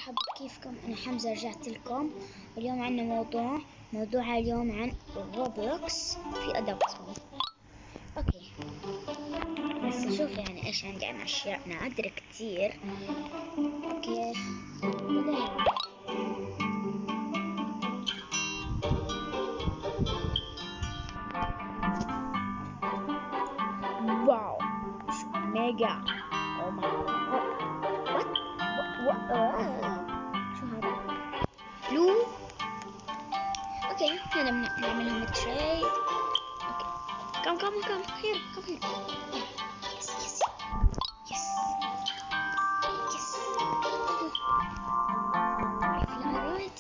مرحبا، كيفكم؟ أنا حمزة، رجعت لكم. واليوم عنا موضوع اليوم عن روبلوكس في أداة تصميم. أوكي، بس نشوف يعني إيش عندي عن أشياء نادرة كتير. أوكي، بدأنا. واو، ميجا. أو ماي شو هذا؟ لو. اوكي، هذا نعملهم تريد. اوكي، كم هير. يس يس يس يس. I feel right.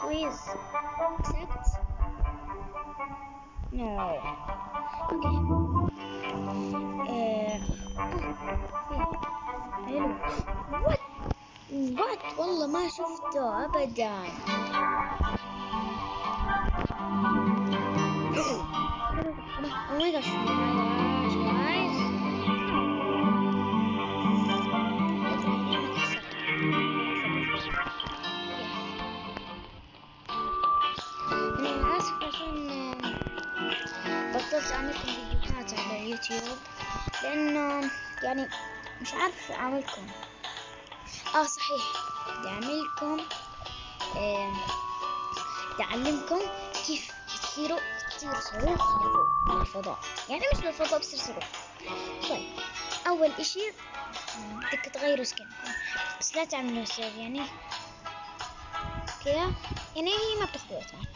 Please accept. No. Okay. حلو. What والله ما شفته أبدا. Oh my gosh, guys. أنا آسف عشان بطلت أعملكم فيديوهات على اليوتيوب، لأنه يعني مش عارف أعملكم. صحيح، بدي أعملكم بدي أعلمكم كيف تصير صاروخ لفوق للفضاء. يعني مش للفضاء، بصير صاروخ. طيب، أول إشي بدك تغيروا سكنكم، بس لا تعملوا سيف يعني كذا. يعني هي ما بتاخذ وقت معك.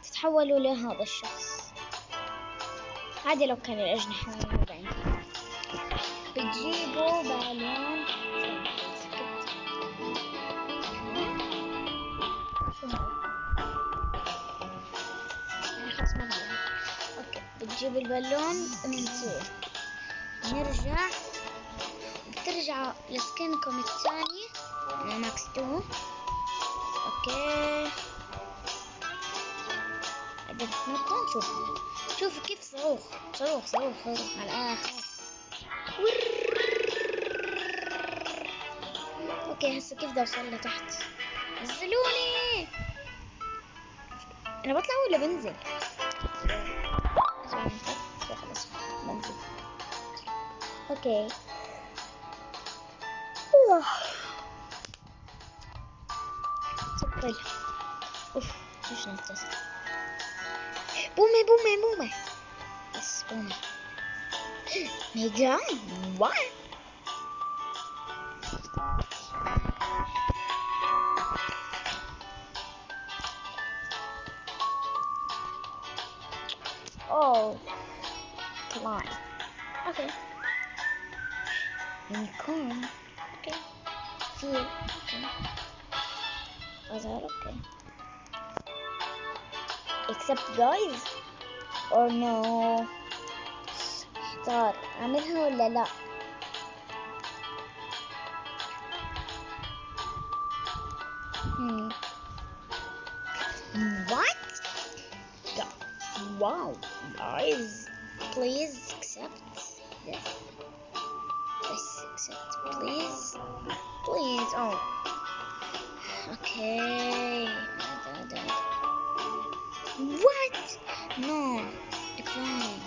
تتحولوا لهذا الشخص. هذا لو كان الأجنحة موجودة عندي. بتجيبوا بالون. اوكي، بتجيب البالون ونطير، نرجع، بترجع لسكنكم الثاني ماكس 2. اوكي، بعدين بتنطوا. شوفوا كيف صاروخ على الاخر. اوكي، هسه كيف بدي اوصل لتحت؟ نزلوني. انا بطلع ولا بنزل؟ خلاص بنزل. اوكي، طيب. اوف، مش نفس. بومة. بس بومة. ميجا. واو. Oh, climb. Okay. Unicorn. Okay. Feel. Okay. Was that okay? Except guys. Or no. اختار اعملها ولا لا. What? Wow, guys, please accept this. Accept, please. Oh, okay. What? No, decline.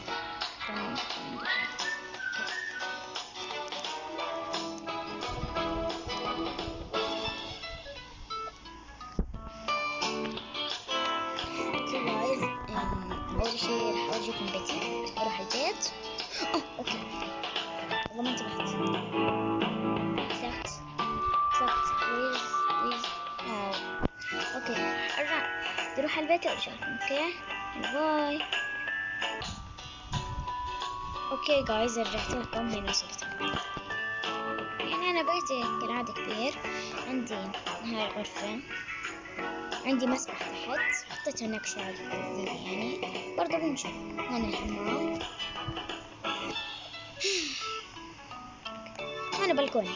أول شيء راح أورجيكم بيتي. أروح البيت. أوكي، والله ما انتبهت. accept please. أوكي، أرجع. بدي أروح البيت وأرجعكم. أوكي، باي. أوكي جايز، رجعت لكم. وين وصلت؟ يعني أنا بيتي كالعادة كبير. عندي هاي الغرفة، عندي مسبح تحت، حطيتها نقشة يعني. برضه بنشوف هون الحمام، هون بلكوني،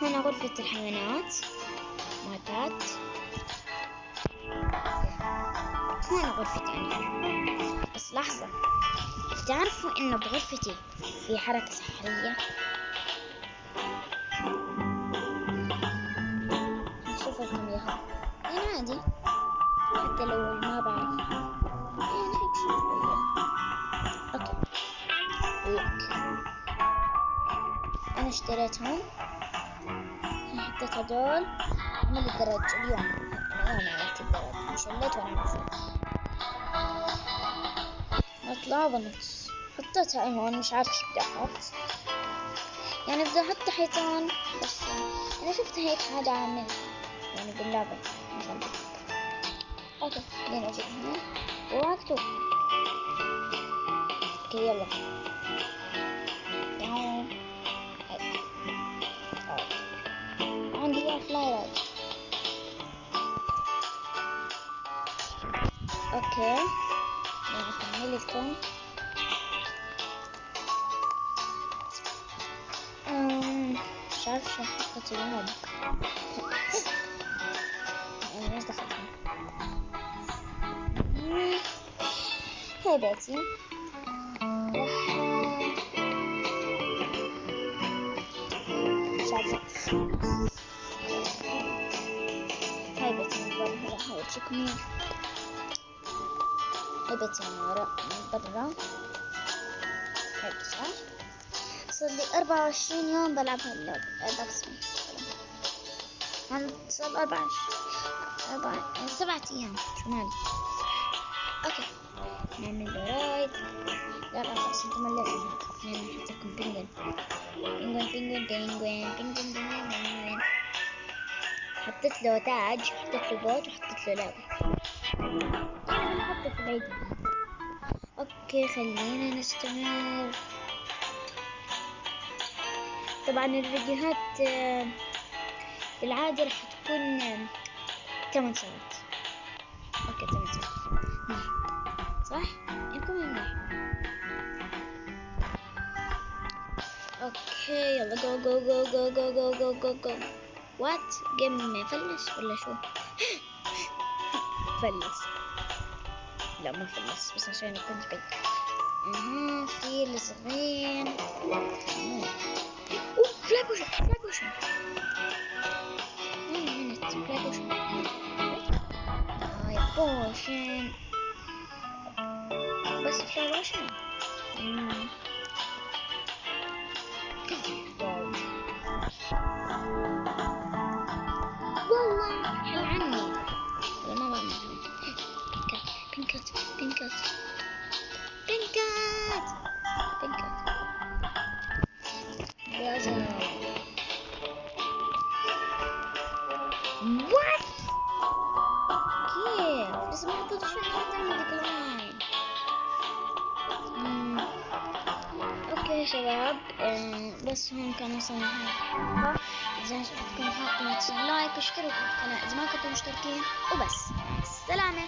هون غرفة الحيوانات ماتات، هون غرفتي أنا. بس لحظة، تعرفوا إنه بغرفتي في حركة سحرية؟ انا اشتريتهم، حطيت هدول. عمل الدرج اليوم، انا عملت الدرج، شليت وانا نازلة نطلع ونط. حطيتها هون، مش عارفة شو بدي احط، يعني بدي احط حيطان، بس انا شفت هيك حدا عامل يعني باللعبة مثلا. اوكي خلينا اجيب هنا واكتب. اوكي يلا تعالوا هيك. عندي اياه فلايرات. اوكي يعني اكمل لكم. مش عارفة شو حطيت اليوم. يعني ايش دخلتني. هاي بيتي. مش عارفة. هاي بيتي من برا. هلا هورجيكم اياه. هاي بيتي من ورا من برا. هيك صح. صار لي 24 يوم بلعب هاللعبة. بقسمي صار 24 7 ايام. شو مالي. اوكي نعمل له رايد. لا خلاص انت مليتني. خلينا نحط لكم بينجوين. بينجوين. حطيت له تاج، حطيت له بوت، وحطيت له لعبة. نحطه في العيد. اوكي خلينا نستمر. طبعا الفيديوهات بالعادة راح تكون 8 ساعات. اوكي 8 ساعات صح؟ انكم منيح. اوكي يلا جو جو جو جو جو جو جو جو جو. وات جيم فلس ولا شو؟ فلس. لا ما فلس، بس عشان كنت بعيد. في الصغير. اوه فلاج بوشن فلاج بوشن. فلاج بوشن. هاي بوشن. بس فلاج بوشن. والله حل عني. ولا ما بعمل بينكات بينكات بينكات بينكات يا زلمة. وات كيف لسه ما حطيت شو تعمل ديكلاين. اوكي شباب، بس هون كان وصلنا هاي. اذا عجبتكم الحلقة ما تنسوا لايك واشتركوا في القناة اذا ما كنتوا مشتركين، وبس. السلامة.